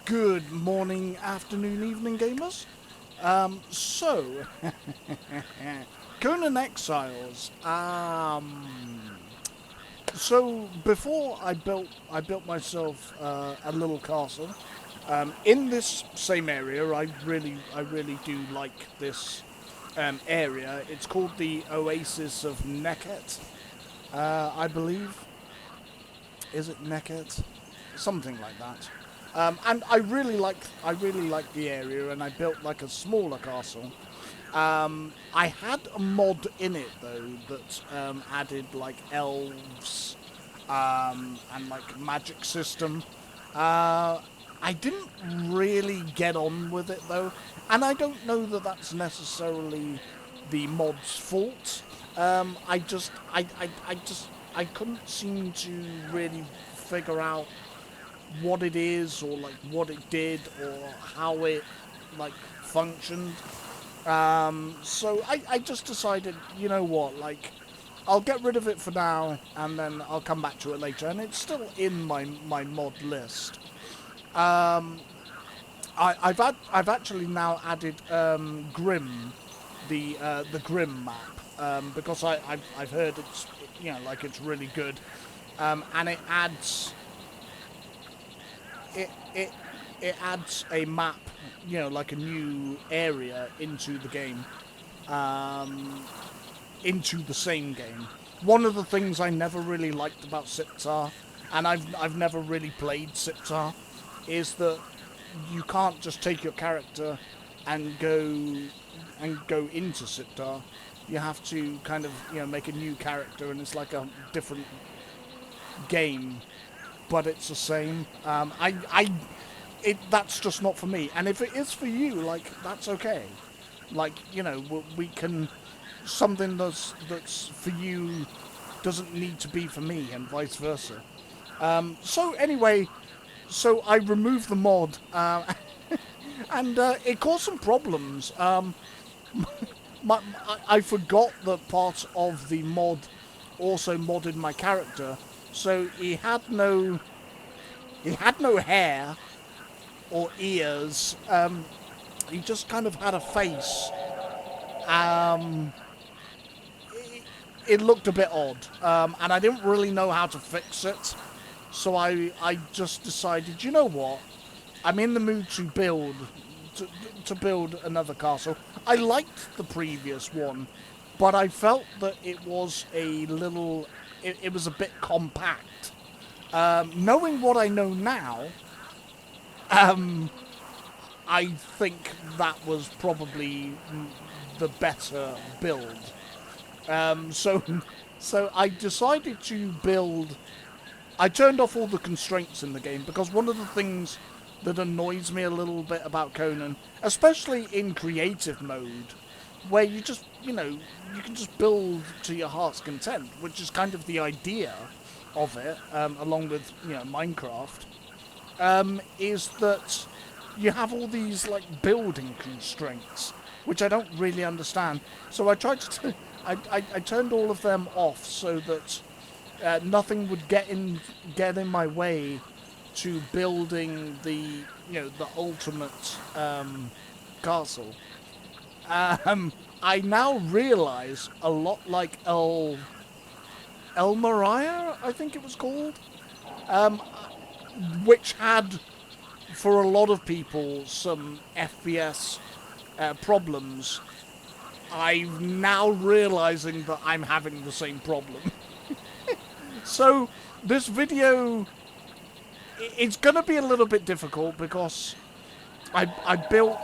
Good morning, afternoon, evening, gamers. So, Conan Exiles. So before I built myself a little castle. In this same area, I really do like this area. It's called the Oasis of Neket, I believe. Is it Neket? Something like that. And I really like the area, and I built like a smaller castle. I had a mod in it though that added like elves and like magic system. Uh, I didn't really get on with it though, and I don't know that that's necessarily the mod's fault. I couldn't seem to really figure out what it is or like what it did or how it like functioned. So I just decided, you know what, like I'll get rid of it for now and then I'll come back to it later. And it's still in my mod list. I've actually now added Grim, the Grim map, because I've heard it's, like it's really good, and it it it adds a map, like a new area into the game, into the same game. One of the things I never really liked about Siptar, and I've never really played Siptar, is that you can't just take your character and go into Siptar. You have to kind of make a new character, and it's like a different game, but it's the same. That's just not for me. And if it is for you, like that's okay. Like we can something that's for you doesn't need to be for me, and vice versa. So anyway, so I removed the mod, and it caused some problems. I forgot that part of the mod also modded my character, so he had no hair or ears. He just kind of had a face. Um, it looked a bit odd, and I didn't really know how to fix it. So I just decided, you know what? I'm in the mood to, to build another castle. I liked the previous one, but I felt that it was it was a bit compact. Knowing what I know now, I think that was probably the better build. So, so I decided to build. I turned off all the constraints in the game because one of the things that annoys me a little bit about Conan, especially in creative mode, where you can just build to your heart's content, which is kind of the idea of it, along with Minecraft, is that you have all these like building constraints, which I don't really understand. So I tried to, I turned all of them off so that nothing would get in my way to building the ultimate castle. I now realize a lot like El Mariah, I think it was called, um, which had for a lot of people some FPS problems. I'm now realizing that I'm having the same problem. So this video, it's going to be a little bit difficult because I built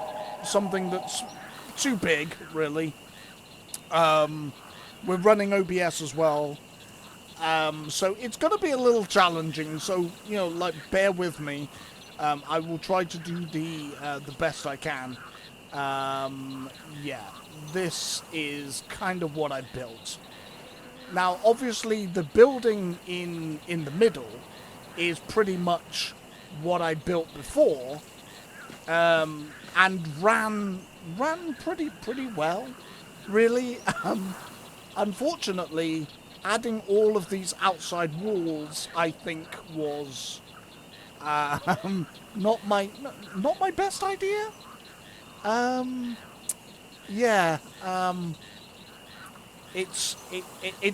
something that's too big, really. We're running OBS as well. So it's going to be a little challenging. So, like, bear with me. I will try to do the best I can. Yeah, this is kind of what I built. Now, obviously, the building in the middle is pretty much what I built before, and ran pretty well, really. Unfortunately, adding all of these outside walls, I think, was not my best idea. Yeah. It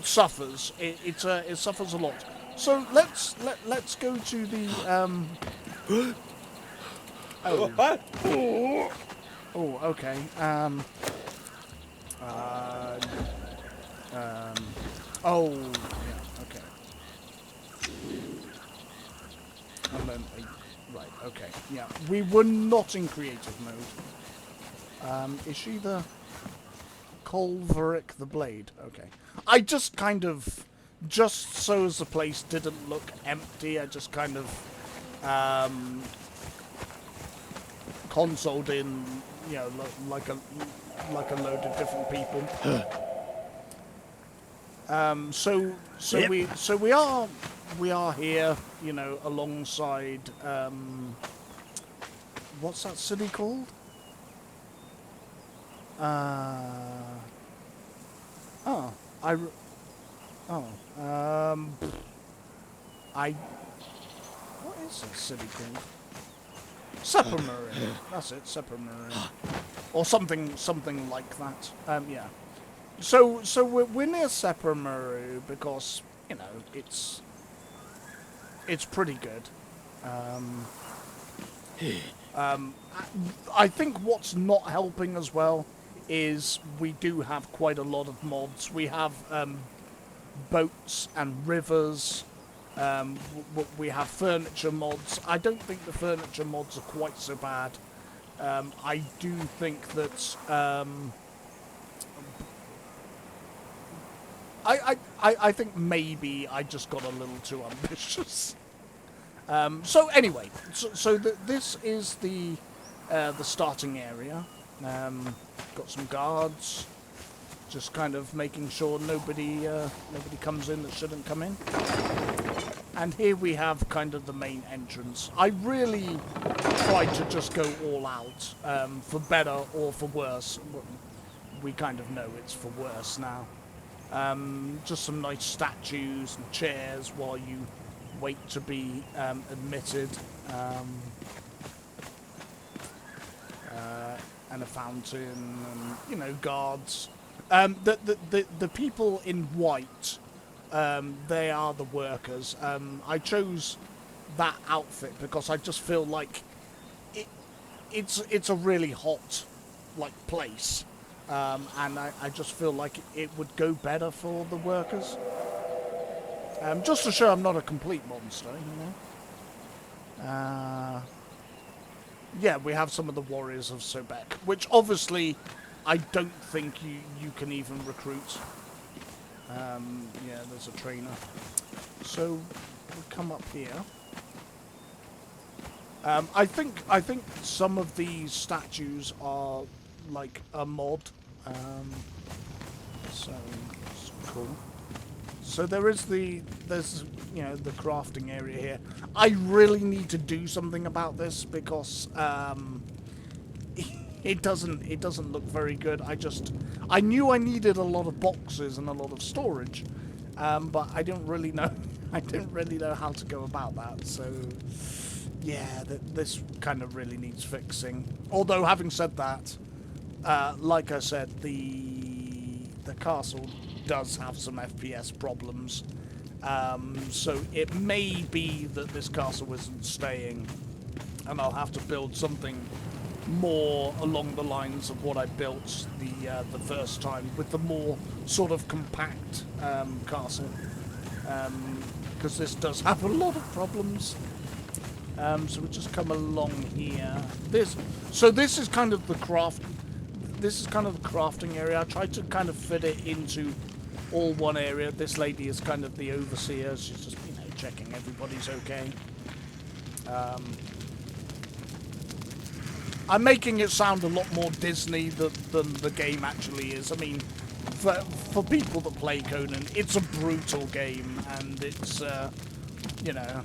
suffers. It suffers a lot. So let's go to the oh okay uh, oh yeah okay and then right okay yeah we were not in creative mode. Is she the Colveric the Blade? Okay. I just kind of, just so as the place didn't look empty, I just kind of consoled in, you know, like a load of different people. So we are here, you know, alongside what's that city called? What is this city called? Seppermarin. That's it, Seppermarin. Or something like that. Yeah. So we're near Seppermarin because, you know, it's pretty good. I think what's not helping as well is we do have quite a lot of mods. We have boats and rivers. We have furniture mods. I don't think the furniture mods are quite so bad. I do think that I think maybe I just got a little too ambitious. So anyway, this is the starting area. Got some guards, just kind of making sure nobody comes in that shouldn't come in. And here we have kind of the main entrance. I really tried to just go all out, for better or for worse. We kind of know it's for worse now. Just some nice statues and chairs while you wait to be admitted. And a fountain, and you know, guards. The people in white, they are the workers. I chose that outfit because I just feel like it's a really hot place, and I just feel like it would go better for the workers. Just to show I'm not a complete monster, you know. Yeah, we have some of the warriors of Sobek, which obviously I don't think you can even recruit. Yeah, there's a trainer. So we'll come up here. I think some of these statues are like a mod. So it's cool. So there's you know, the crafting area here. I really need to do something about this because it doesn't look very good. I knew I needed a lot of boxes and a lot of storage, but I didn't really know how to go about that. So yeah, this kind of really needs fixing. Although having said that, like I said, the castle does have some FPS problems, so it may be that this castle isn't staying, and I'll have to build something more along the lines of what I built the first time, with the more sort of compact castle, because this does have a lot of problems. So we'll just come along here. This is kind of the crafting area. I tried to kind of fit it into all one area. This lady is kind of the overseer. She's just, you know, checking everybody's okay. I'm making it sound a lot more Disney than the game actually is. I mean, for people that play Conan, it's a brutal game, and it's you know,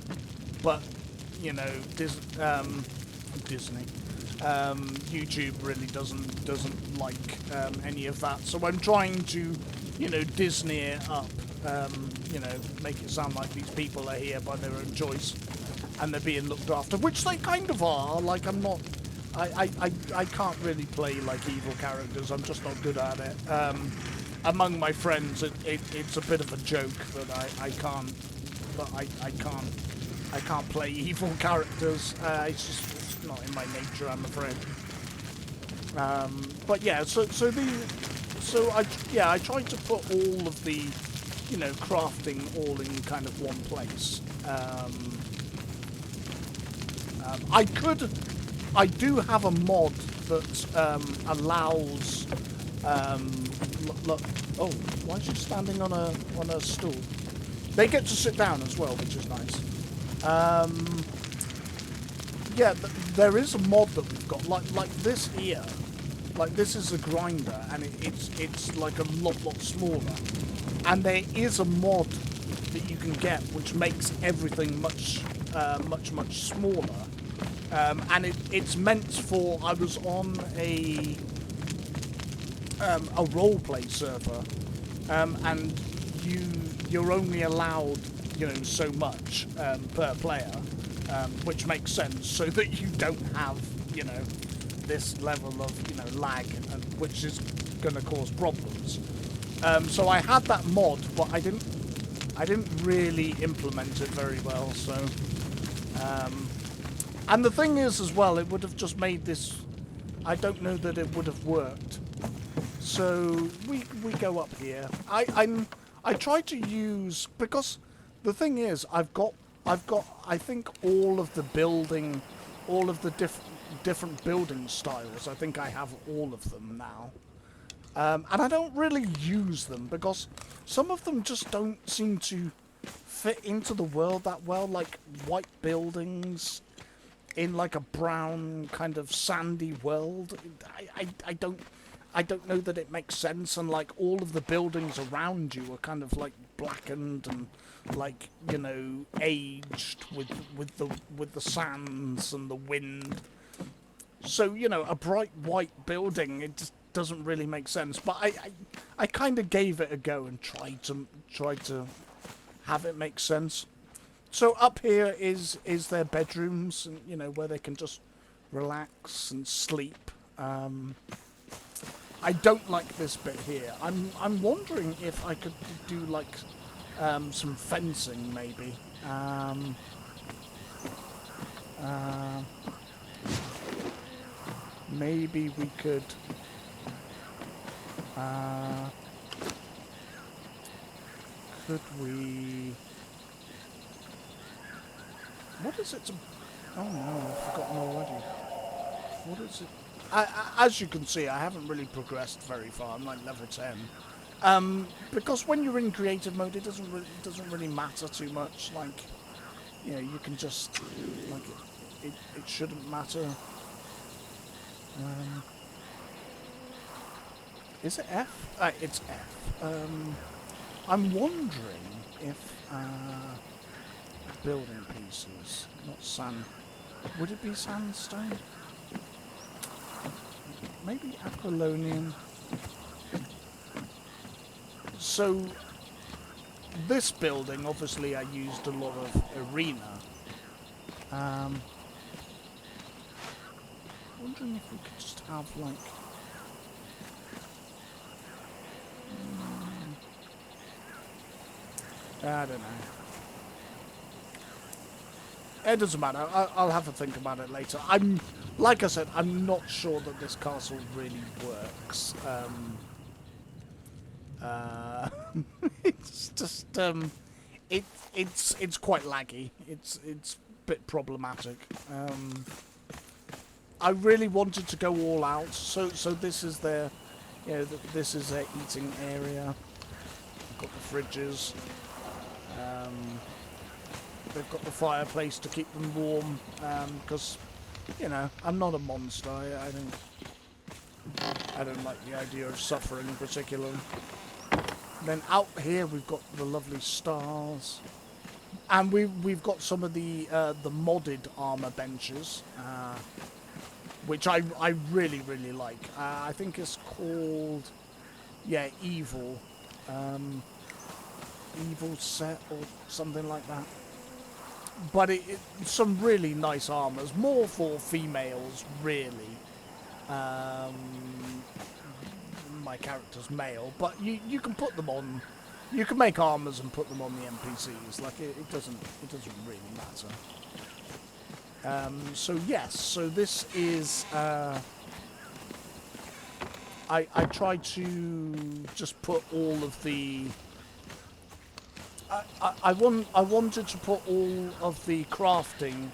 but you know, Disney. YouTube really doesn't like any of that, so I'm trying to, you know, Disney it up, you know, make it sound like these people are here by their own choice. and they're being looked after, which they kind of are. Like, I'm not, I can't really play like evil characters. I'm just not good at it. Among my friends, it's a bit of a joke that I can't, but I can't play evil characters. It's not in my nature, I'm afraid. But yeah, I tried to put all of the, you know, crafting all in kind of one place. I do have a mod that allows. Look, oh, why is she standing on a stool? They get to sit down as well, which is nice. Yeah, there is a mod that we've got, like this here. Like, this is a grinder, and it's like a lot smaller. And there is a mod that you can get which makes everything much smaller. And it's meant for. I was on a roleplay server, and you're only allowed, you know, so much per player, which makes sense, so that you don't have, you know, this level of, you know, lag, which is going to cause problems. So I had that mod, but I didn't really implement it very well. So, and the thing is as well, it would have just made this. I don't know that it would have worked. So we go up here. I try to use, because the thing is, I've got I think all of the different building styles. I think I have all of them now. And I don't really use them because some of them just don't seem to fit into the world that well, like white buildings in like a brown kind of sandy world. I don't know that it makes sense, and like all of the buildings around you are kind of like blackened and like, you know, aged with the sands and the wind. So, you know, a bright white building, it just doesn't really make sense. But I kind of gave it a go and tried to have it make sense. So up here is their bedrooms, and, you know, where they can just relax and sleep. I don't like this bit here. I'm wondering if I could do like some fencing maybe. Maybe we could. Could we? What is it? Oh no, I've forgotten already. What is it? As you can see, I haven't really progressed very far. I'm like level 10. Because when you're in creative mode, it doesn't really matter too much. Like, you know, you can just like it shouldn't matter. Is it F? It's F. I'm wondering if building pieces, not sand. Would it be sandstone? Maybe Aquilonian. So this building, obviously, I used a lot of arena. Wondering if we could just have like. I don't know. It doesn't matter. I'll have to think about it later. Like I said, I'm not sure that this castle really works. It's just it's quite laggy. It's a bit problematic. I really wanted to go all out. So this is their, you know, this is their eating area. Got the fridges. They've got the fireplace to keep them warm, because, you know, I'm not a monster. I don't like the idea of suffering particularly. Then out here we've got the lovely stars, and we've got some of the modded armor benches, which I really like. I think it's called, yeah, Evil set or something like that. some really nice armors, more for females, really. Um, my character's male, but you can put them on. You can make armors and put them on the NPCs. Like it doesn't really matter. So yes, so this is. I tried to just put all of the. I wanted to put all of the crafting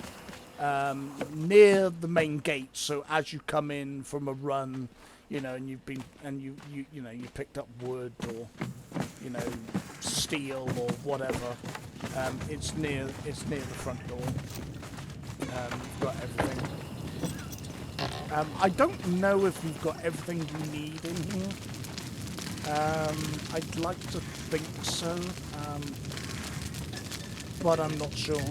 near the main gate, so as you come in from a run, you know, and you've been and you know you picked up wood or you know steel or whatever, it's near the front door. You've got everything. I don't know if you've got everything you need in here. I'd like to think so, but I'm not sure.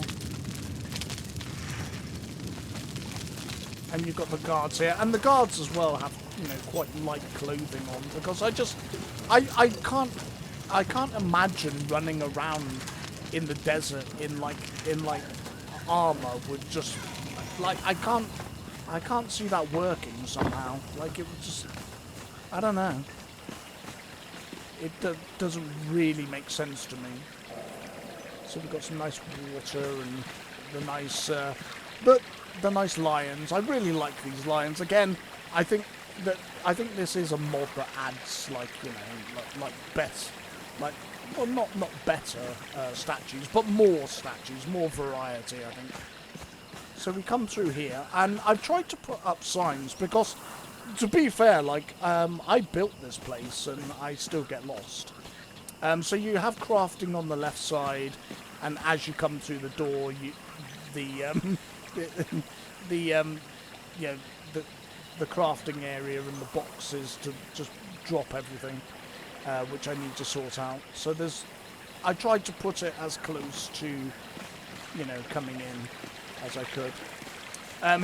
And you've got the guards here, and the guards as well have, you know, quite light clothing on, because I can't imagine running around in the desert in like armor with just like I can't see that working somehow. Like it would just, I don't know. It doesn't really make sense to me. So we've got some nice water and the nice the nice lions. I really like these lions. Again, I think this is a mod that adds like, you know, like best, like, well, not better statues, but more statues, more variety, I think. So we come through here, and I've tried to put up signs because, to be fair, like, I built this place and I still get lost. So you have crafting on the left side, and as you come through the door, you know, the crafting area and the boxes to just drop everything, which I need to sort out. So I tried to put it as close to, you know, coming in as I could.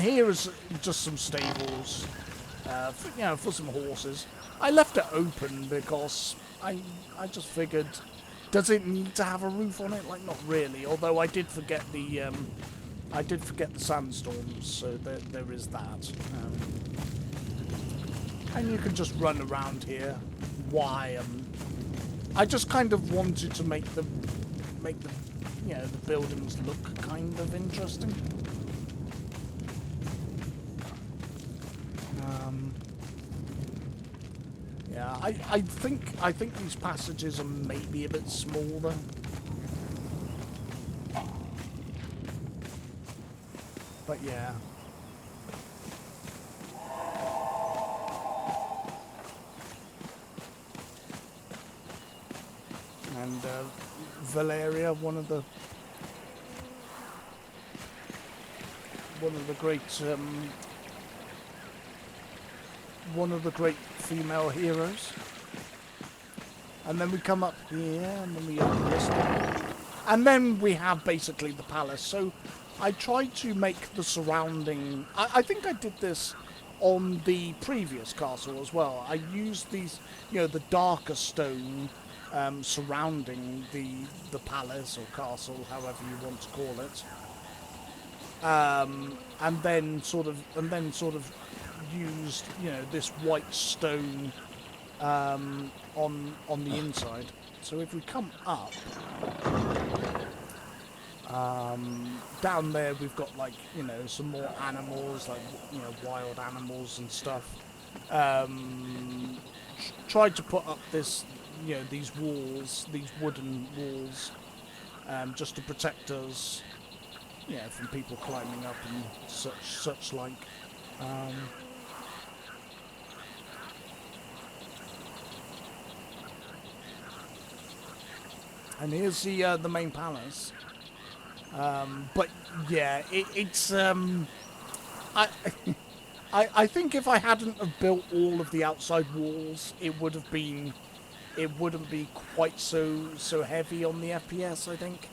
Here is just some stables, you know, for some horses. I left it open because I just figured, does it need to have a roof on it? Like, not really. Although I did forget the sandstorms, so there is that. And you can just run around here. Why? I just kind of wanted to make the you know, the buildings look kind of interesting. Yeah, I think these passages are maybe a bit small though. But yeah. And Valeria, one of the great female heroes. And then we come up here, and then we open this door. And then we have basically the palace. So I tried to make the surrounding... I think I did this on the previous castle as well. I used these, you know, the darker stone surrounding the palace or castle, however you want to call it. And then sort of used, you know, this white stone on the inside. So if we come up, down there we've got, like, you know, some more animals, like, you know, wild animals and stuff. Tried to put up this, you know, these walls, these wooden walls, just to protect us, yeah, from people climbing up and such like. And here's the main palace. But yeah, it's I I think if I hadn't have built all of the outside walls, it wouldn't be quite so heavy on the FPS, I think.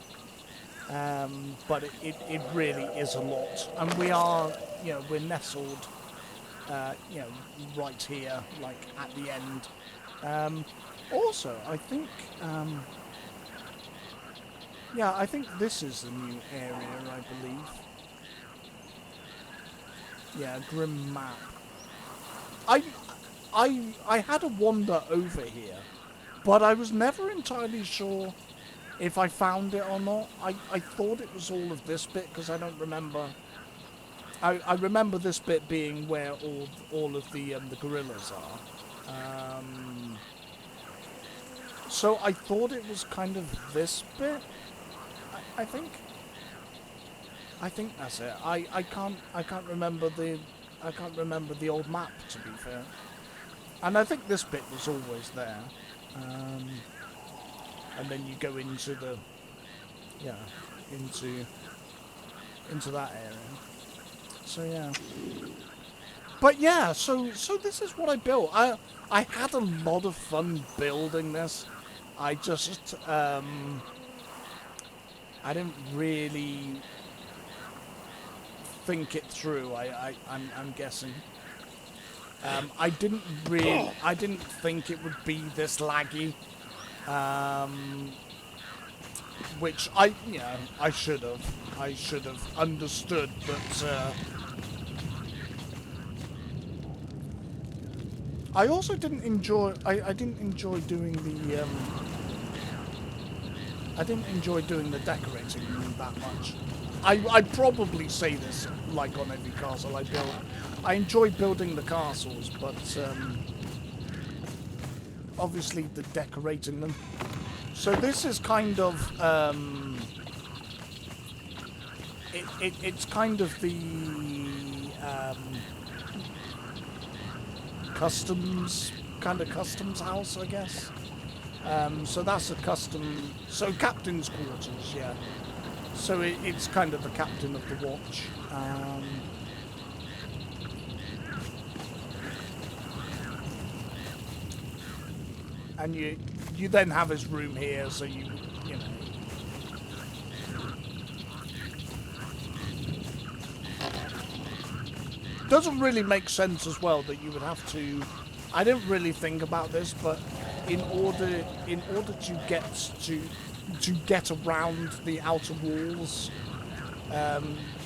But it really is a lot, and we are, you know, we're nestled, you know, right here, like at the end. Also, I think Yeah, I think this is the new area, I believe. Yeah, Grim Map. I, I had a wander over here, but I was never entirely sure if I found it or not. I thought it was all of this bit because I don't remember. I remember this bit being where all of the gorillas are. So I thought it was kind of this bit. I think. I think that's it. I can't remember the old map, to be fair. And I think this bit was always there. Um, and then you go into the yeah into that area. So yeah. But yeah, so this is what I built. I had a lot of fun building this. I just I didn't really think it through. I'm guessing. I didn't think it would be this laggy. Um, which I should have. I should have understood, but I also didn't enjoy. I didn't enjoy doing the. I didn't enjoy doing the decorating that much. I'd probably say this like on every castle I build. I enjoy building the castles, but obviously the decorating them. So this is kind of it's kind of the customs house, I guess. So that's a custom. So captain's quarters, yeah. So it's kind of the captain of the watch. And you then have his room here, so you know. Doesn't really make sense as well that you would have to. I didn't really think about this, but in order to get around the outer walls,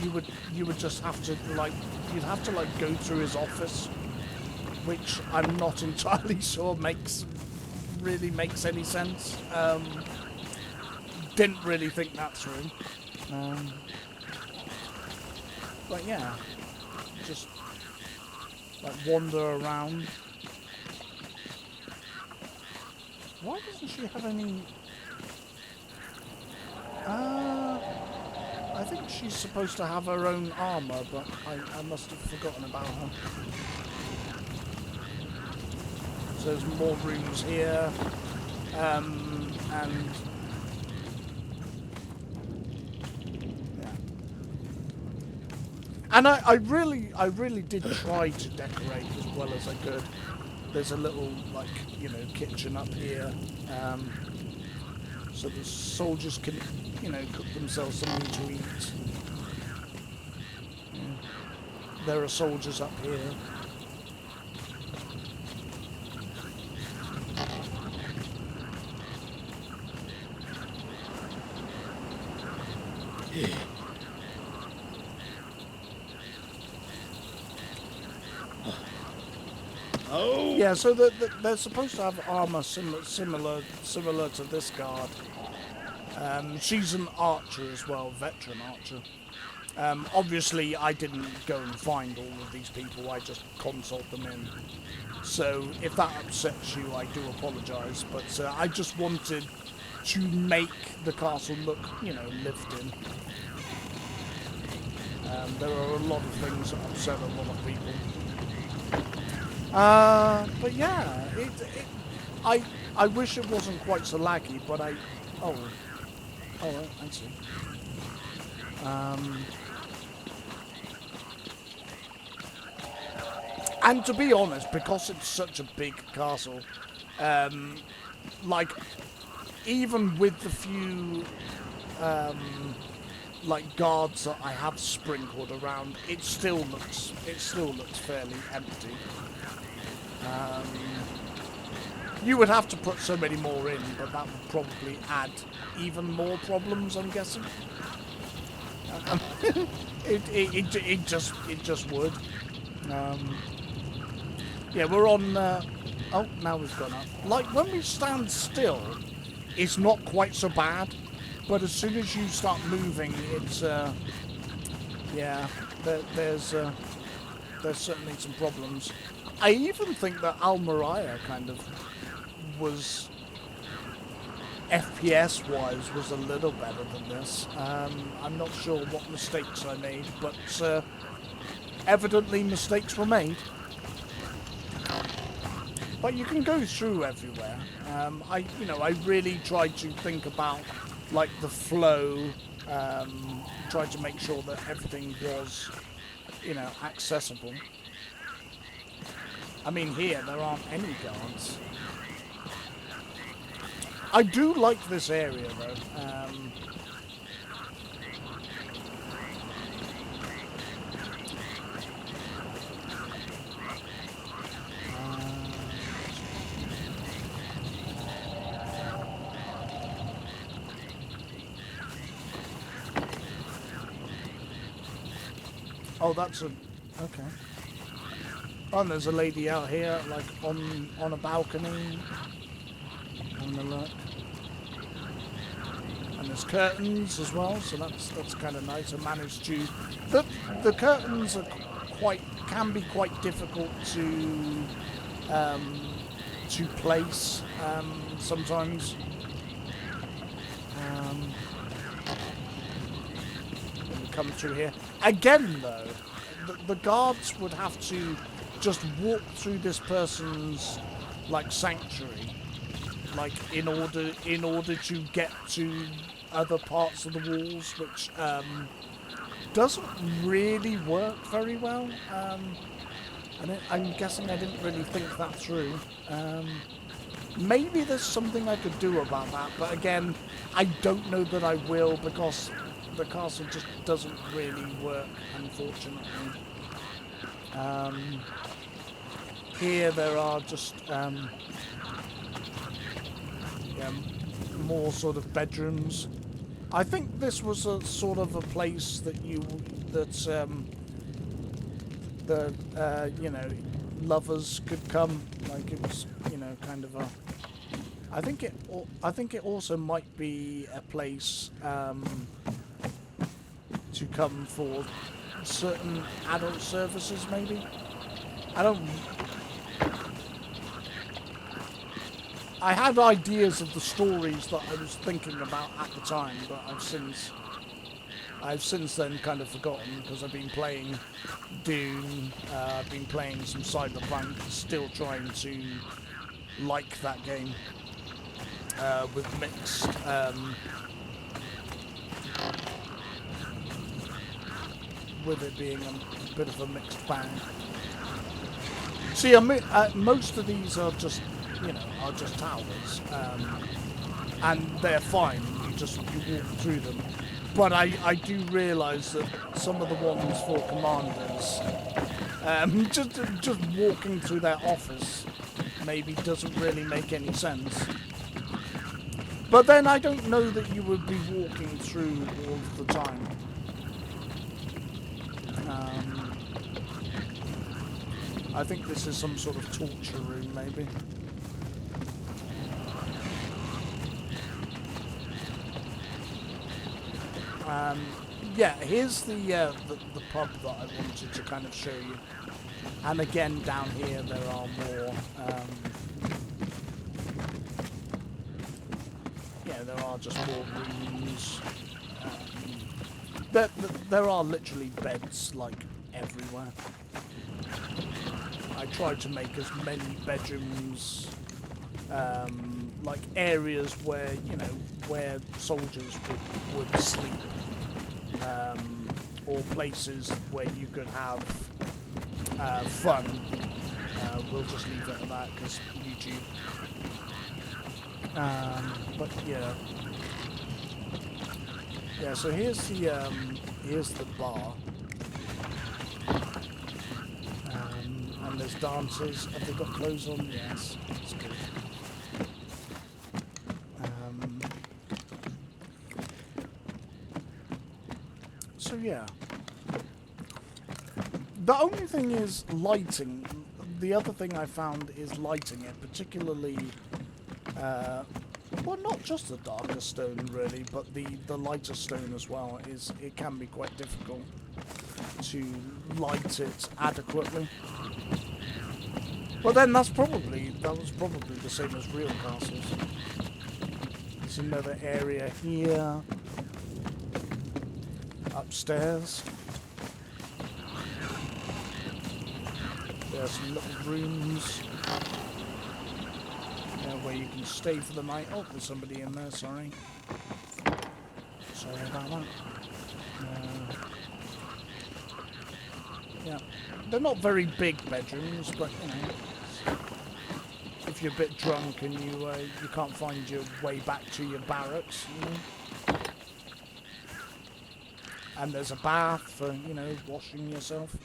you would just have to you'd have to go through his office, which I'm not entirely sure really makes any sense. Didn't really think that through. But yeah, just wander around. Why doesn't she have any? I think she's supposed to have her own armor, but I must have forgotten about her. So there's more rooms here, and yeah. And I really did try to decorate as well as I could. There's a little kitchen up here, so the soldiers can cook themselves something to eat. Yeah. There are soldiers up here. Oh. Yeah, so they're supposed to have armor similar to this guard. She's an archer as well, veteran archer. Obviously, I didn't go and find all of these people. I just consult them in. So if that upsets you, I do apologise. But I just wanted to make the castle look, lived in. There are a lot of things that upset a lot of people. But yeah, I wish it wasn't quite so laggy, but oh, I see. And to be honest, because it's such a big castle, like even with the few guards that I have sprinkled around, it still looks fairly empty. You would have to put so many more in, but that would probably add even more problems, I'm guessing. It just would. Um, yeah, we're on. Oh, now we've gone up. Like when we stand still, it's not quite so bad, but as soon as you start moving, it's yeah. There's certainly some problems. I even think that Almeria kind of was, FPS wise, was a little better than this. I'm not sure what mistakes I made, but evidently mistakes were made. But you can go through everywhere. I really tried to think about like the flow, tried to make sure that everything was, accessible. I mean, here there aren't any guards. I do like this area though. Oh, that's a... Okay. Oh, and there's a lady out here, like, on a balcony. Having a look. And there's curtains as well, so that's kind of nice. I managed to... The curtains are can be quite difficult to place, sometimes. Come through here again though, the guards would have to just walk through this person's like sanctuary, like in order to get to other parts of the walls, which doesn't really work very well. I'm guessing I didn't really think that through. Maybe there's something I could do about that, but again, I don't know that I will, because the castle just doesn't really work, unfortunately. Here there are just more sort of bedrooms. I think this was a sort of a place that lovers could come. Like it was, kind of a. I think it also might be a place to come for certain adult services, maybe. I had ideas of the stories that I was thinking about at the time, but I've since then kind of forgotten, because I've been playing Doom, I've been playing some Cyberpunk, still trying to like that game with mixed. With it being a bit of a mixed bag. See, most of these are just, towers, and they're fine. You walk through them. But I do realise that some of the ones for commanders, just walking through their office, maybe doesn't really make any sense. But then I don't know that you would be walking through all of the time. I think this is some sort of torture room, maybe. Yeah, here's the pub that I wanted to kind of show you. And again, down here there are more. Yeah, there are just more rooms. There are literally beds like everywhere. I tried to make as many bedrooms, like areas where where soldiers would sleep, or places where you could have fun. We'll just leave it at that because YouTube. But yeah. Yeah, so here's the bar, and there's dancers. Have they got clothes on? Yes, that's good. yeah. The only thing is lighting. The other thing I found is lighting it, particularly, well, not just the darker stone really, but the lighter stone as well. It can be quite difficult to light it adequately. But then that was probably the same as real castles. There's another area here, upstairs. There's some little rooms where you can stay for the night. Oh, there's somebody in there, sorry. Sorry about that. Yeah, they're not very big bedrooms, but, you know, if you're a bit drunk and you can't find your way back to your barracks, you know. And there's a bath for, you know, washing yourself.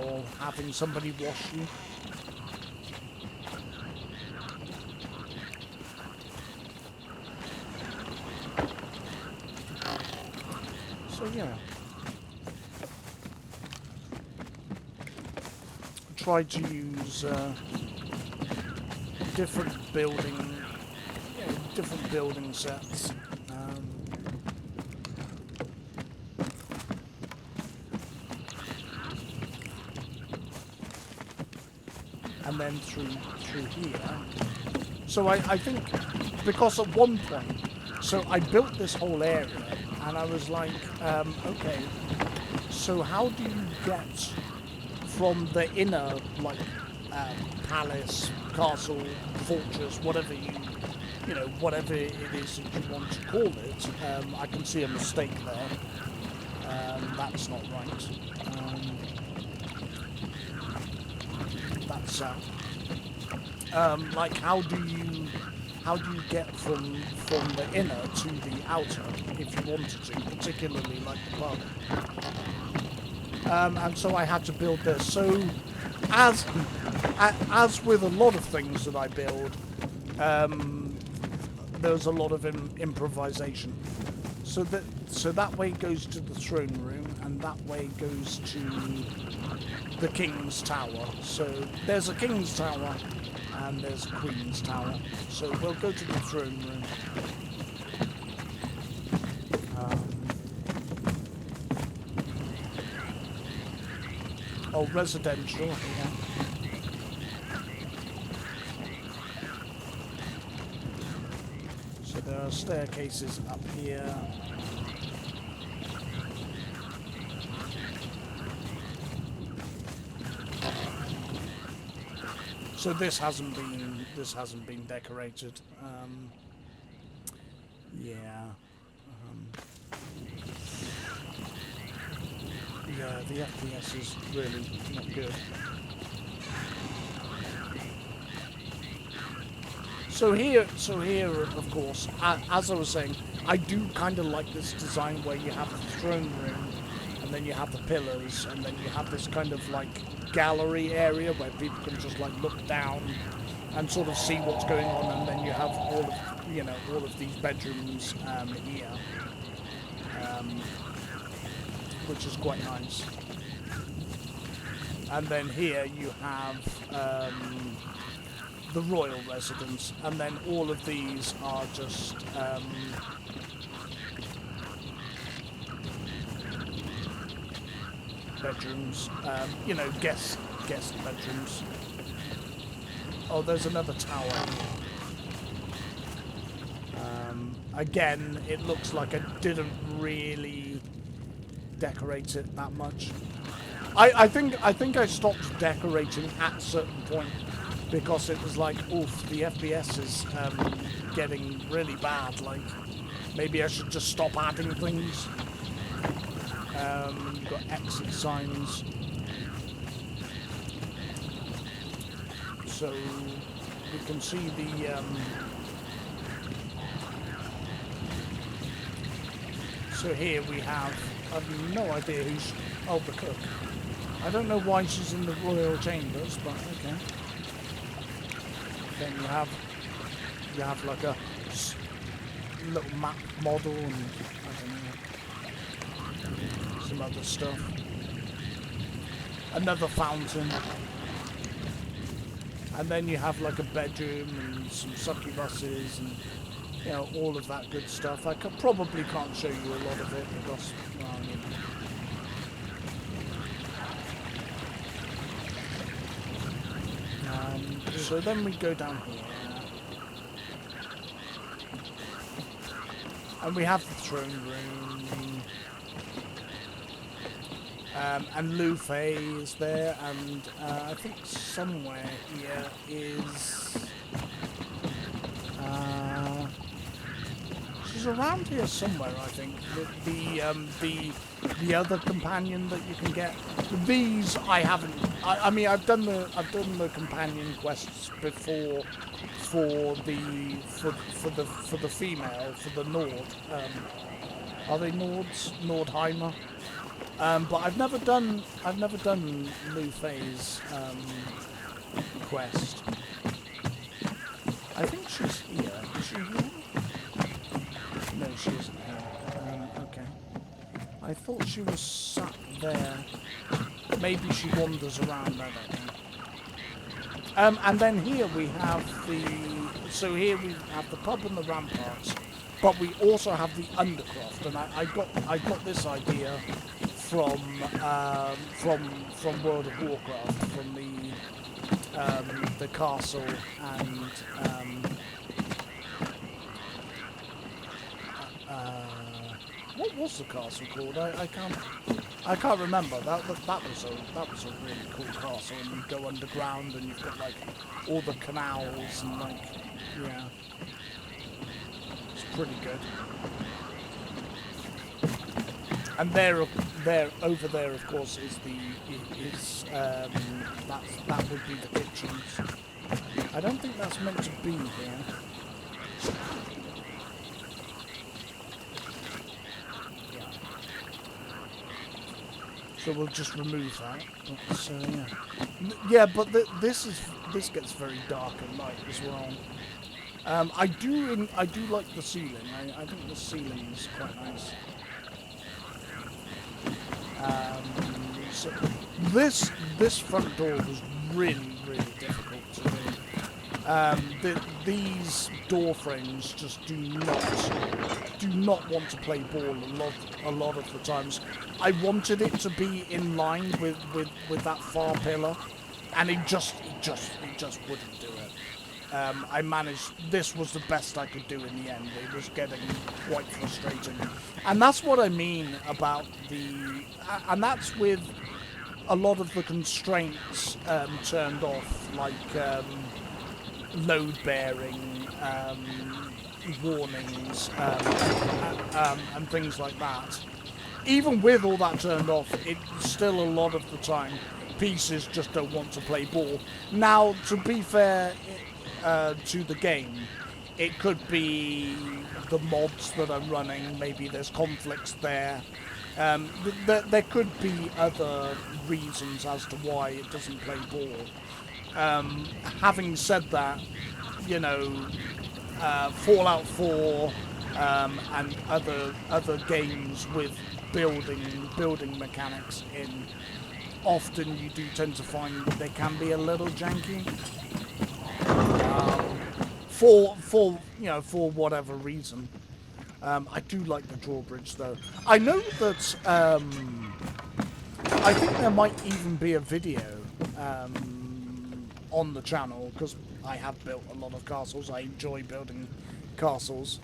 Or having somebody wash you. So yeah. Try to use different building sets. And then through here. So I think, because at one point, so I built this whole area, and I was like, okay, so how do you get from the inner, like, palace, castle, fortress, whatever whatever it is that you want to call it. I can see a mistake there. That's not right. That's like, how do you get from the inner to the outer if you wanted to, particularly like the pub. And so I had to build this. So as with a lot of things that I build, there's a lot of improvisation. So that way goes to the throne room, and that way goes to the King's Tower. So there's a King's Tower and there's a Queen's Tower. So we'll go to the throne room. Oh, residential, yeah. So there are staircases up here. So this hasn't been decorated. Yeah. Yeah, the FPS is really not good. So here, of course, as I was saying, I do kind of like this design where you have the throne room, and then you have the pillars, and then you have this kind of like gallery area where people can just like look down and sort of see what's going on, and then you have all of these bedrooms here, which is quite nice. And then here you have the royal residence, and then all of these are just bedrooms, guest bedrooms. Oh, there's another tower here. Again, it looks like I didn't really decorate it that much. I think I stopped decorating at a certain point because it was like, oof, the FPS is getting really bad. Like, maybe I should just stop adding things. You've got exit signs. So we can see the so here we have, I have no idea who's, oh, the cook. I don't know why she's in the royal chambers, but okay. Then you have like a little map model, and I don't know. some other stuff. Another fountain. And then you have like a bedroom and some succubuses and, you know, all of that good stuff. I probably can't show you a lot of it because, well, you know. So then we go down here. And we have the throne room. And Luffy is there, and I think somewhere here is... she's around here somewhere, I think. The other companion that you can get. These I haven't. I mean, I've done the companion quests before for the female, for the Nord. Are they Nords? Nordheimer. But I've never done Luffy's quest. I think she's here. Is she here? No, she isn't here. Okay. I thought she was sat there. Maybe she wanders around, I don't know. And then here we have so here we have the pub and the ramparts, but we also have the Undercroft, and I got this idea from World of Warcraft, from the castle and what was the castle called? I can't remember. That was a really cool castle, and you go underground and you've got like all the canals and like, yeah, it's pretty good. And there over there, of course, is that would be the kitchens. I don't think that's meant to be here. Yeah. So we'll just remove that. But, yeah. Yeah, but this gets very dark at night as well. I do like the ceiling. I think the ceiling is quite nice. So this front door was really difficult to do. These door frames just do not want to play ball a lot of the times. I wanted it to be in line with that far pillar, and it just wouldn't do it. I managed. This was the best I could do in the end. It was getting quite frustrating, and that's what I mean about and that's with a lot of the constraints turned off, like load bearing, warnings, and things like that. Even with all that turned off, it still a lot of the time pieces just don't want to play ball. Now, to be fair to the game, it could be the mods that are running. Maybe there's conflicts there. There could be other reasons as to why it doesn't play ball. Having said that, you know, Fallout 4 and other games with building mechanics in, often you do tend to find they can be a little janky. For whatever reason. I do like the drawbridge though. I know that I think there might even be a video on the channel, because I have built a lot of castles. I enjoy building castles.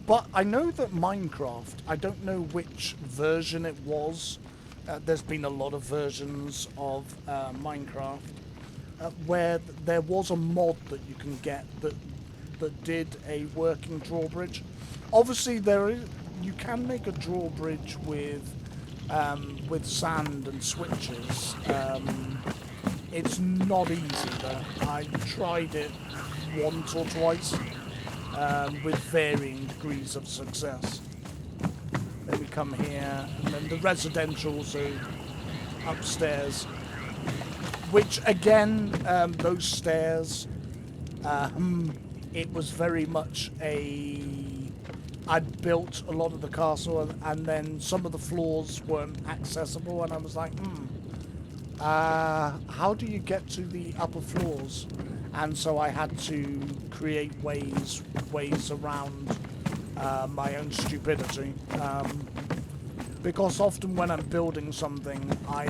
But I know that Minecraft, I don't know which version it was. There's been a lot of versions of Minecraft where there was a mod that you can get that did a working drawbridge. Obviously, you can make a drawbridge with sand and switches. It's not easy though. I tried it once or twice with varying degrees of success. Then we come here, and then the residentials are upstairs, which again, those stairs, it was very much a I'd built a lot of the castle, and then some of the floors weren't accessible, and I was like, how do you get to the upper floors? And so I had to create ways around my own stupidity. Because often when I'm building something, I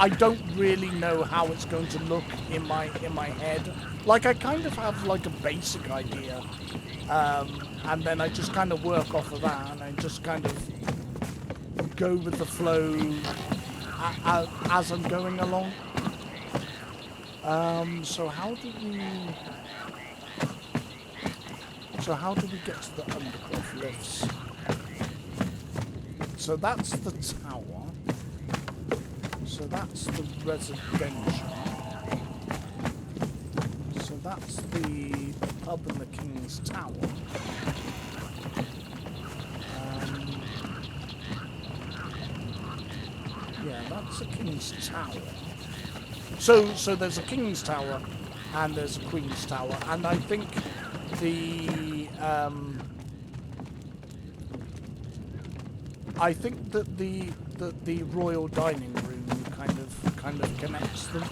don't really know how it's going to look in my head. Like, I kind of have like a basic idea, and then I just kind of work off of that, and I just kind of go with the flow as I'm going along. So how do we get to the undercroft lifts? So that's the tower. So that's the residential. So that's the pub and the King's Tower. Yeah, that's the King's Tower. So there's a King's Tower and there's a Queen's Tower, and I think that the royal dining room kind of connects them.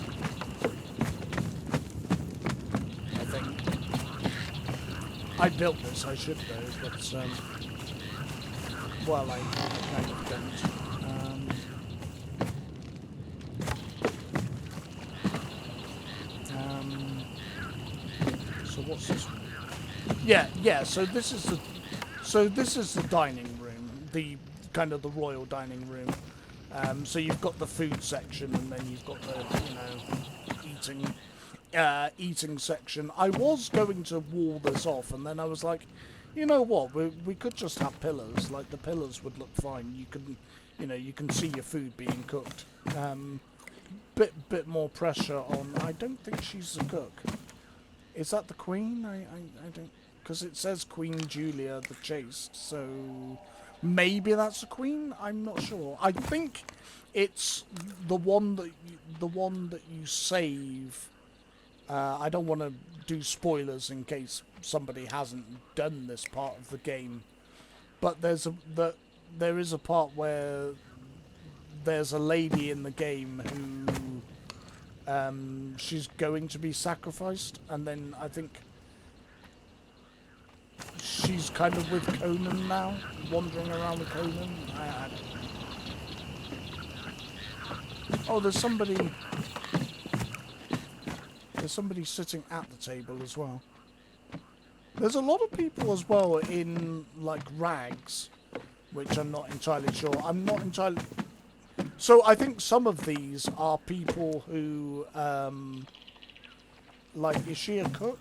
I think I built this. I should know, but well, I kind of don't. So what's this one? Yeah. So this is the dining room, the kind of the royal dining room. So you've got the food section, and then you've got the eating section. I was going to wall this off, and then I was like, you know what? We could just have pillars. Like, the pillars would look fine. You can see your food being cooked. Bit more pressure on. I don't think she's the cook. Is that the Queen? I don't, because it says Queen Julia the Chaste, so maybe that's the Queen. I'm not sure. I think it's the one that you save. I don't want to do spoilers in case somebody hasn't done this part of the game, but there is a part where there's a lady in the game who she's going to be sacrificed, and then I think she's kind of with Conan now, wandering around with Conan. Oh, there's somebody sitting at the table as well. There's a lot of people as well in like rags, which I'm not entirely sure. So I think some of these are people who, like, is she a cook?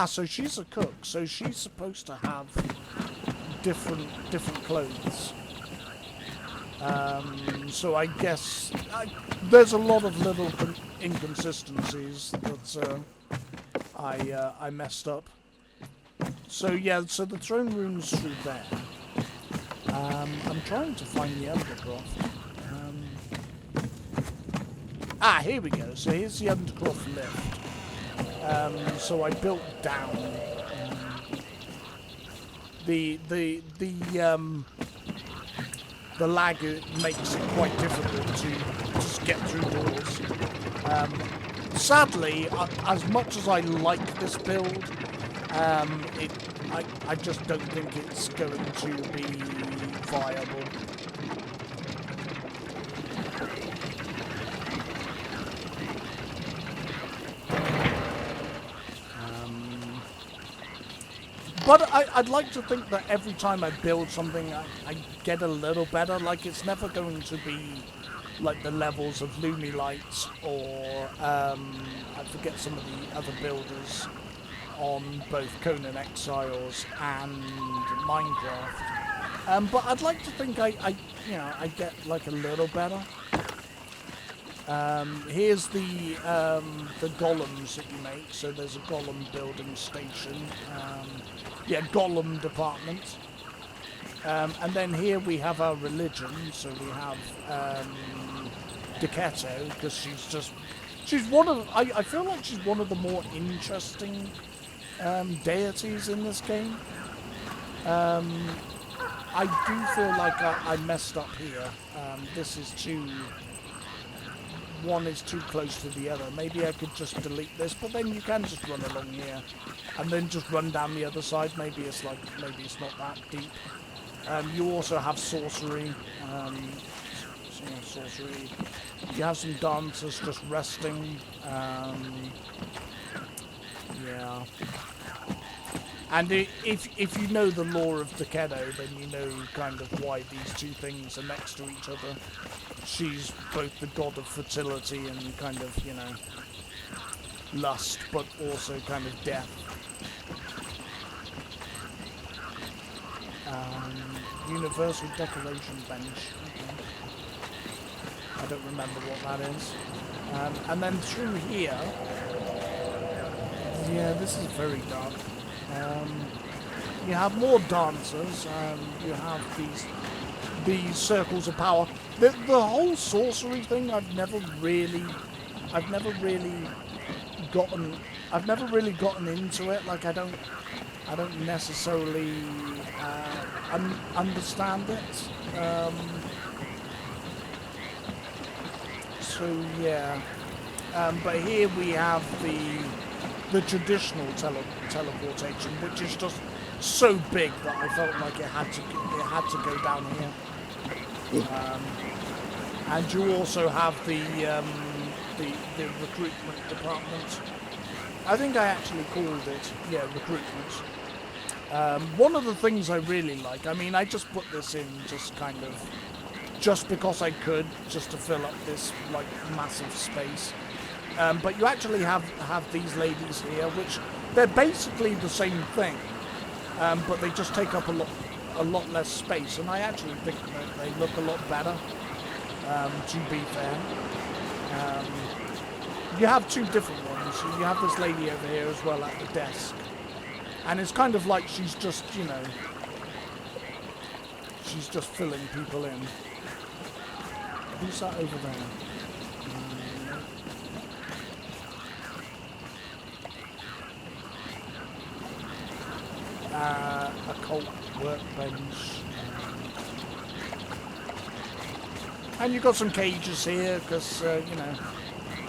So she's a cook, so she's supposed to have different clothes. So I guess there's a lot of little inconsistencies that I messed up. So yeah, so the throne room's through there. I'm trying to find the undercroft. Here we go. So here's the undercroft lift. So I built down. The lag makes it quite difficult to just get through doors. Sadly, as much as I like this build, I just don't think it's going to be viable. But I'd like to think that every time I build something, I get a little better. Like, it's never going to be like the levels of Lumi Lights or I forget some of the other builders on both Conan Exiles and Minecraft. But I'd like to think I get like a little better. Here's the golems that you make. So there's a golem building station. Golem department. And then here we have our religion. So we have Decetto, because she's one of. I feel like she's one of the more interesting deities in this game. I do feel like I messed up here. This is too... One is too close to the other. Maybe I could just delete this, but then you can just run along here and then just run down the other side. Maybe it's not that deep. You also have sorcery. Sorcery. You have some dancers just resting. Yeah. And if you know the lore of Takedo, then you know kind of why these two things are next to each other. She's both the god of fertility and kind of, you know, lust, but also kind of death. Universal decoration bench. Okay. I don't remember what that is. And then through here, yeah, this is very dark. You have more dancers. You have these circles of power. The whole sorcery thing, I've never really gotten into it. Like I don't necessarily understand it. So yeah. But here we have the traditional teleportation, which is just so big that I felt like it had to go down here. And you also have the recruitment department. I think I actually called it, yeah, recruitment. One of the things I really like, I mean, I just put this in just because I could, just to fill up this like massive space. But you actually have these ladies here, which they're basically the same thing, but they just take up a lot less space, and I actually think that they look a lot better, to be fair. You have two different ones. So you have this lady over here as well at the desk, and it's kind of like she's just, you know, she's just filling people in. Who's that over there? Occult workbench. And you've got some cages here, because, you know,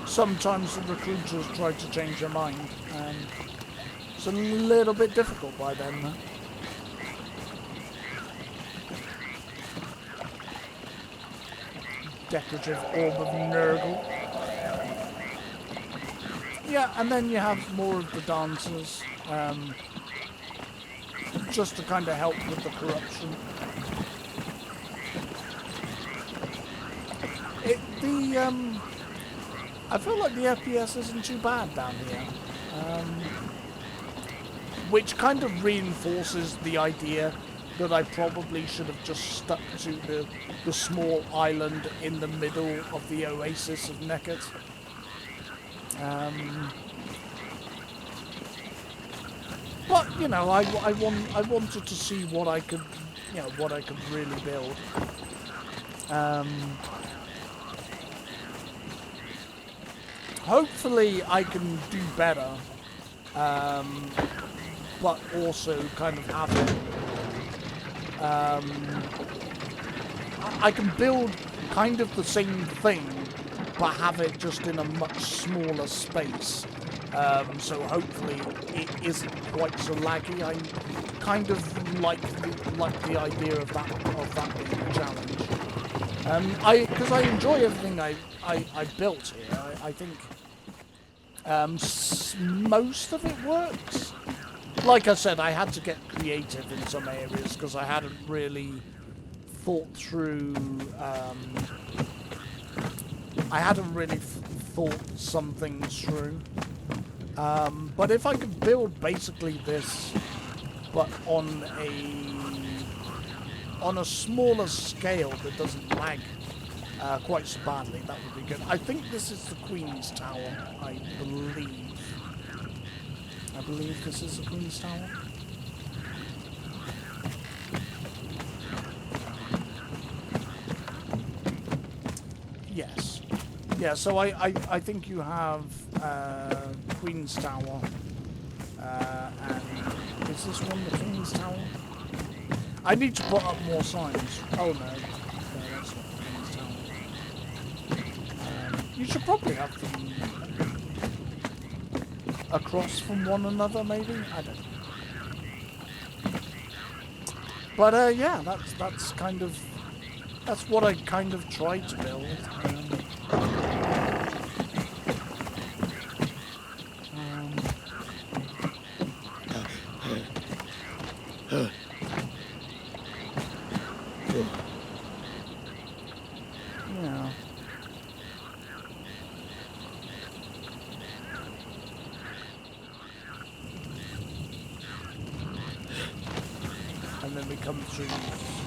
sometimes the recruiters try to change their mind. It's a little bit difficult by then, though. Decorative orb of Nurgle. Yeah, and then you have more of the dancers. Just to kind of help with the corruption. I feel like the FPS isn't too bad down here, which kind of reinforces the idea that I probably should have just stuck to the small island in the middle of the oasis of Nekot. But you know, I wanted to see what I could, you know, what I could really build. Hopefully, I can do better, but also kind of have it. I can build kind of the same thing, but have it just in a much smaller space. So hopefully it isn't quite so laggy. I kind of like the idea of that being a challenge. Because I enjoy everything I built here. I think most of it works. Like I said, I had to get creative in some areas because I hadn't really thought through. I hadn't really thought some things through. But if I could build basically this, but on a smaller scale that doesn't lag quite so badly, that would be good. I think this is the Queen's Tower, I believe. I believe this is the Queen's Tower. Yes. Yeah, so I think you have Queen's Tower, And is this one the King's Tower? I need to put up more signs. Oh no, that's not the King's Tower. You should probably have them across from one another, maybe. I don't know. But yeah, that's kind of what I kind of tried to build. Yeah. And then we come through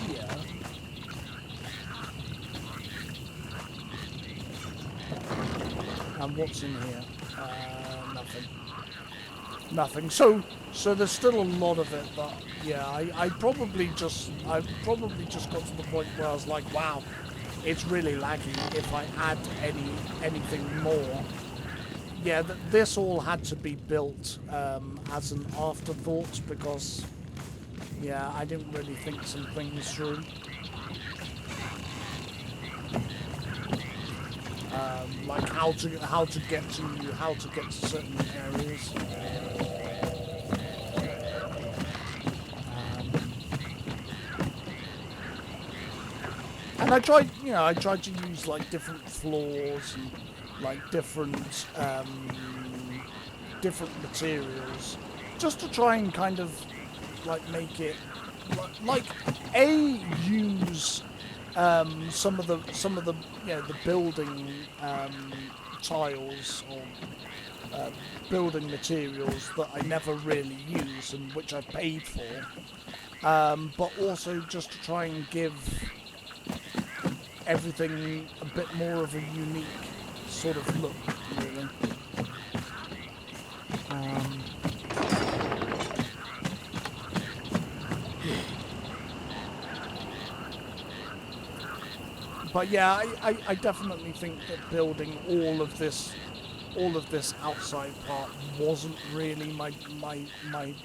here. And what's in here? Nothing. Nothing. So there's still a lot of it, but yeah, I probably just got to the point where I was like, wow, it's really laggy if I add anything more. Yeah, this all had to be built as an afterthought because, yeah, I didn't really think some things through. Like how to get to certain areas. And I tried to use like different floors and like different materials, just to try and kind of like make it like use some of the the building tiles or building materials that I never really use and which I paid for, but also just to try and give everything a bit more of a unique sort of look, really. But yeah, I definitely think that building all of this outside part wasn't really my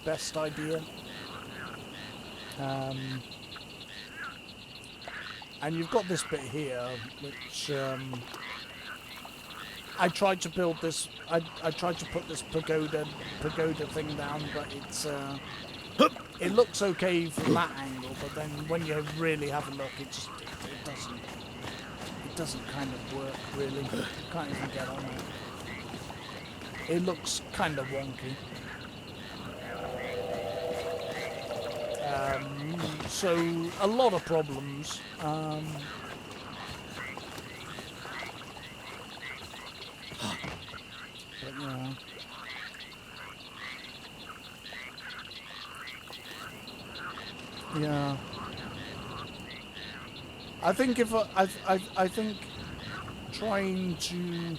best idea. And you've got this bit here, which I tried to build this. I tried to put this pagoda thing down, but it looks okay from that angle. But then when you really have a look, it doesn't kind of work really. Can't even get on it. It looks kind of wonky. So a lot of problems. But yeah. Yeah. I think I think trying to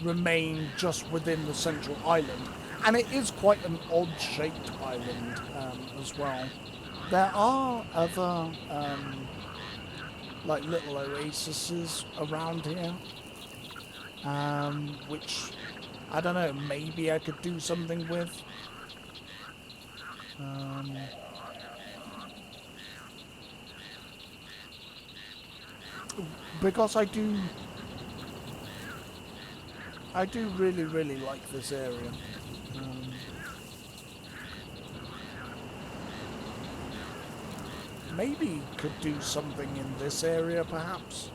remain just within the central island, and it is quite an odd-shaped island as well. There are other like little oases around here, which I don't know. Maybe I could do something with. Because I do really, really like this area. Maybe could do something in this area, perhaps.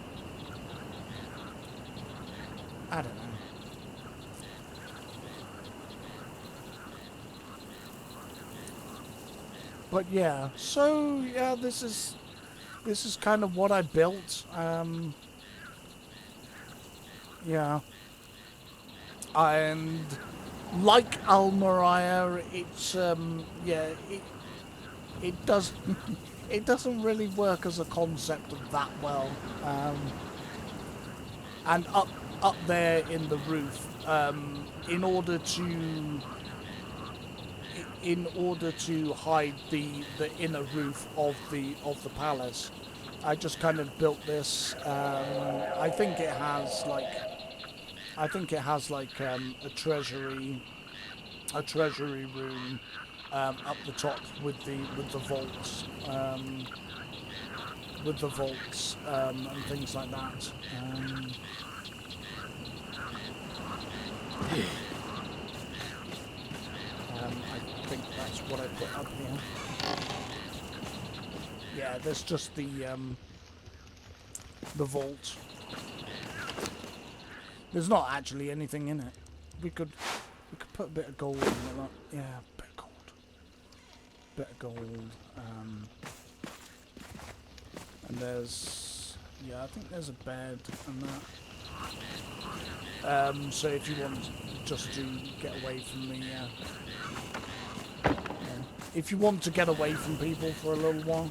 I don't know. But yeah, so yeah, this is kind of what I built. Yeah. And like Almaria, it's yeah, it does it doesn't really work as a concept that well. And up there in the roof, in order to hide the inner roof of the palace, I just kind of built this. I think it has like a treasury a treasury room up the top with the vaults. With the vaults and things like that. I think that's what I put up here. Yeah, there's just the vault. There's not actually anything in it. We could put a bit of gold in it. Like, yeah, a bit of gold. Bit of gold. And there's, yeah, I think there's a bed and that. So if you want just to get away from the, if you want to get away from people for a little while.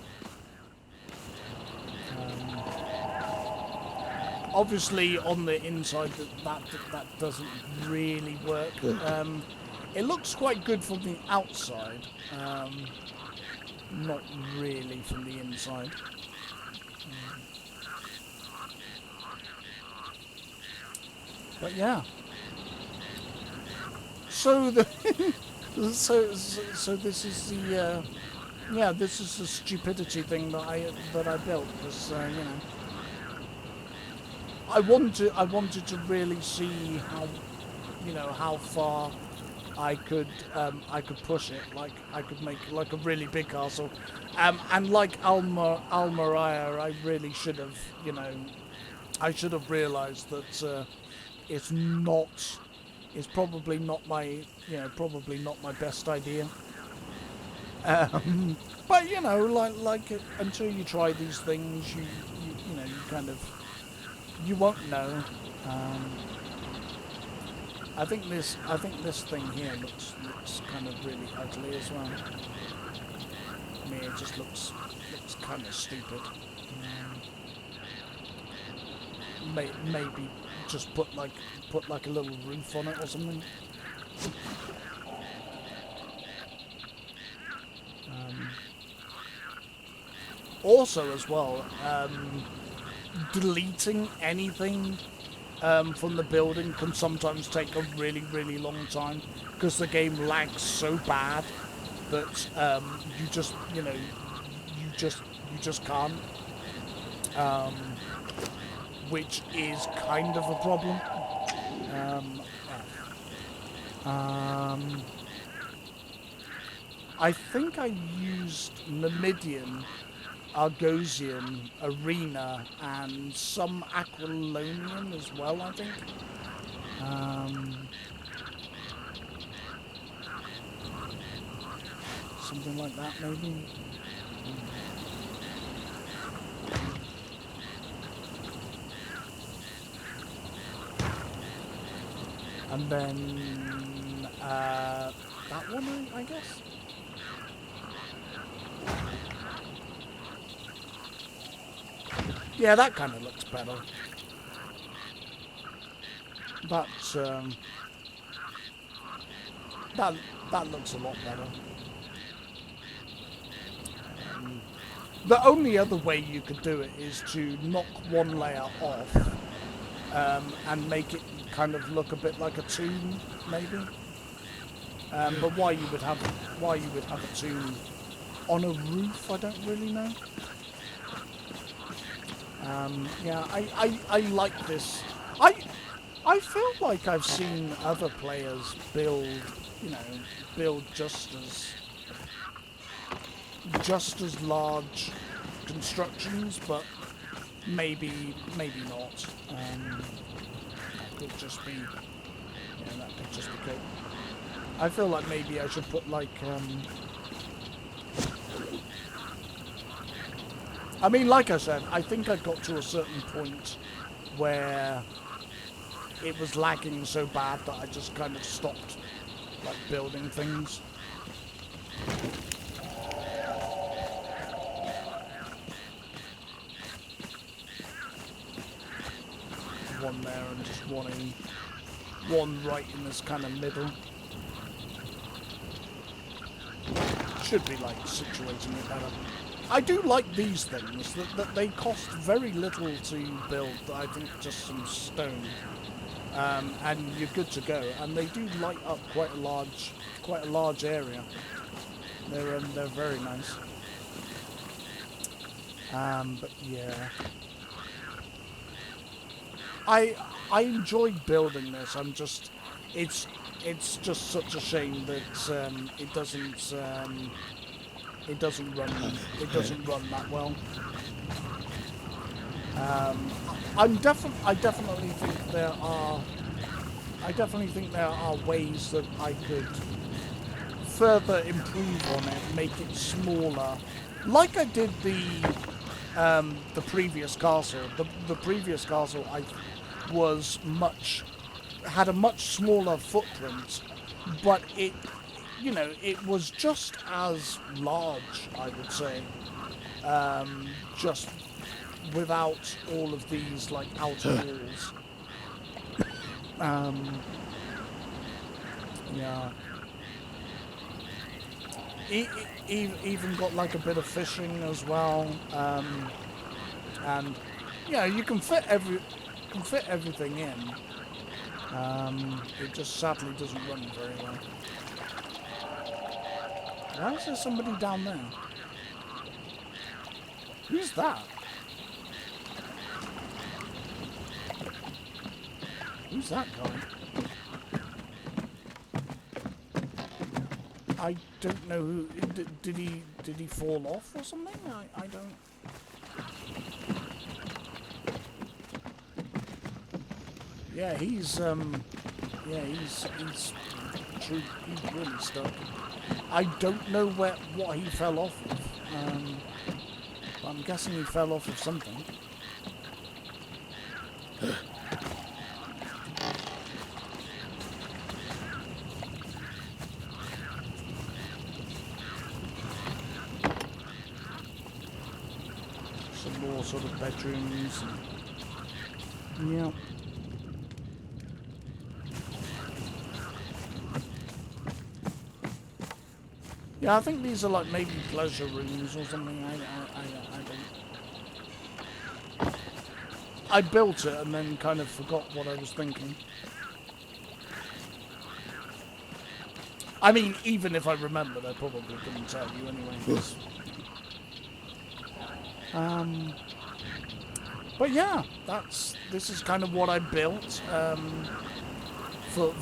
Obviously, on the inside, that doesn't really work. It looks quite good from the outside, not really from the inside. But yeah. So the so this is the yeah, this is the stupidity thing that I built, because you know, I wanted to really see how, you know, how far I could push it. Like I could make like a really big castle, and like Almaria, I really should have, you know, I should have realised that it's probably not my, you know, probably not my best idea. But you know, like until you try these things, you know, you kind of, you won't know. I think this thing here looks kind of really ugly as well. I mean, it just looks kind of stupid. Maybe just put like a little roof on it or something. Also, as well, deleting anything from the building can sometimes take a really long time, because the game lags so bad that you just, you know, you just can't, which is kind of a problem. I think I used Numidian, Argosian, Arena, and some Aquilonian as well, I think. Something like that, maybe. And then that one, I guess. Yeah, that kind of looks better. That that looks a lot better. The only other way you could do it is to knock one layer off and make it kind of look a bit like a tomb, maybe. But why you would have a tomb on a roof, I don't really know. Yeah, I like this. I feel like I've seen other players build, you know, build just as large constructions, but maybe not. That could just be, yeah, that could just be good. I feel like maybe I should put like, I mean, like I said, I think I got to a certain point where it was lagging so bad that I just kind of stopped, like, building things. One there and just one right in this kind of middle. Should be, like, situating it better. I do like these things, that they cost very little to build. I think just some stone. and you're good to go. And they do light up quite a large area. They're very nice. But yeah, I enjoyed building this. It's just such a shame that it doesn't run that well. I definitely think there are ways that I could further improve on it, make it smaller, like I did the previous castle. The previous castle was much had a much smaller footprint, but it was just as large, I would say, just without all of these like outer walls. Um, yeah. Even got like a bit of fishing as well, and yeah, you can fit everything in. It just sadly doesn't run very well. Why is there somebody down there? Who's that? Who's that guy? I don't know who. Did he fall off or something? I don't. Yeah, he's really stuck. I don't know what he fell off of. But I'm guessing he fell off of something. Some more sort of bedrooms. Yeah. Yeah, I think these are like maybe pleasure rooms or something. I don't. I built it and then kind of forgot what I was thinking. I mean, even if I remembered, I probably couldn't tell you anyway. But yeah, this is kind of what I built. For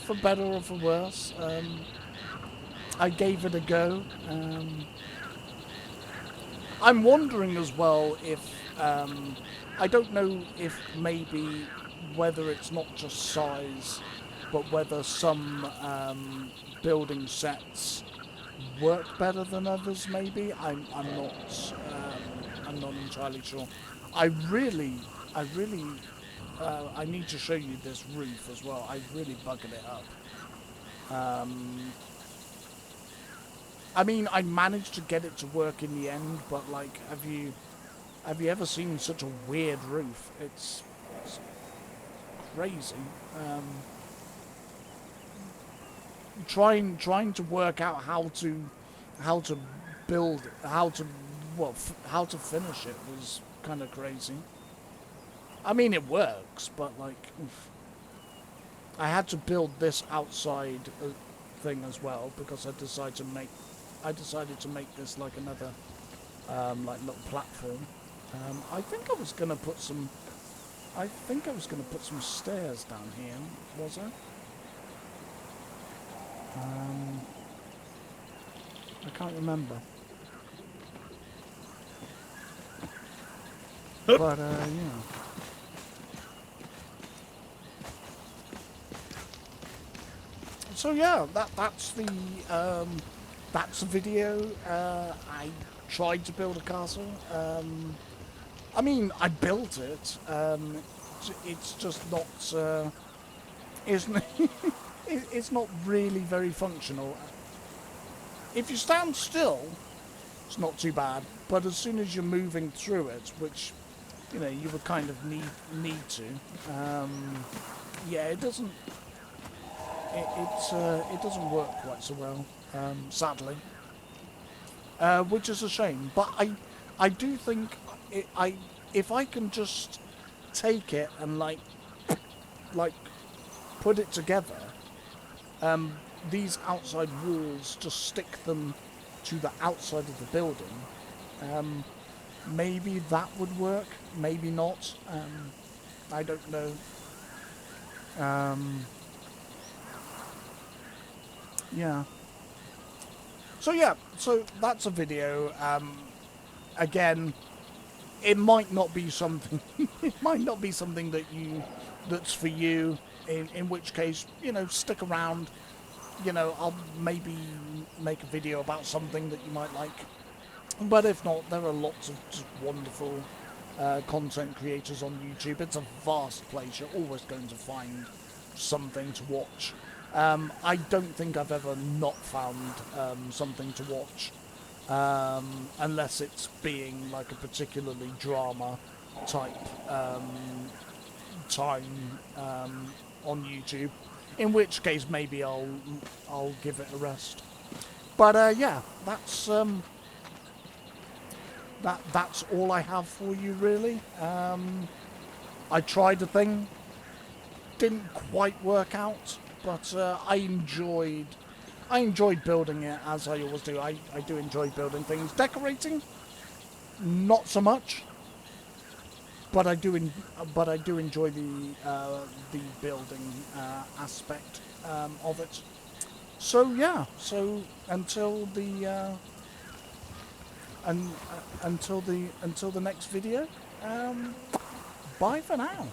for better or for worse. I gave it a go. I'm wondering as well if I don't know if maybe whether it's not just size, but whether some building sets work better than others. Maybe I'm not entirely sure. I really I need to show you this roof as well. I really buggered it up. I mean, I managed to get it to work in the end, but like, have you ever seen such a weird roof? It's crazy. Trying to work out how to build how to finish it was kind of crazy. I mean, it works, but like, oof. I had to build this outside thing as well because I decided to make this like another like little platform. I think I was gonna put some stairs down here. Was I? I can't remember. But yeah. So yeah, that's the video. I tried to build a castle. I mean, I built it. It's just not. It's not really very functional. If you stand still, it's not too bad. But as soon as you're moving through it, which you would kind of need to, yeah, it doesn't. It doesn't work quite so well, sadly, which is a shame. But I do think if I can just take it and like put it together, these outside walls, just stick them to the outside of the building, maybe that would work, maybe not. I don't know. Yeah. So yeah, so that's a video. Again, it might not be something. It might not be something that's for you. In which case, stick around. I'll maybe make a video about something that you might like. But if not, there are lots of just wonderful content creators on YouTube. It's a vast place. You're always going to find something to watch. I don't think I've ever not found something to watch, unless it's being like a particularly drama type time on YouTube, in which case maybe I'll give it a rest. But yeah, that's all I have for you, really. I tried a thing, didn't quite work out, but I enjoyed building it, as I always do. I do enjoy building things. Decorating, not so much, but I do enjoy the building aspect of it. So yeah, so until the until the next video, bye for now.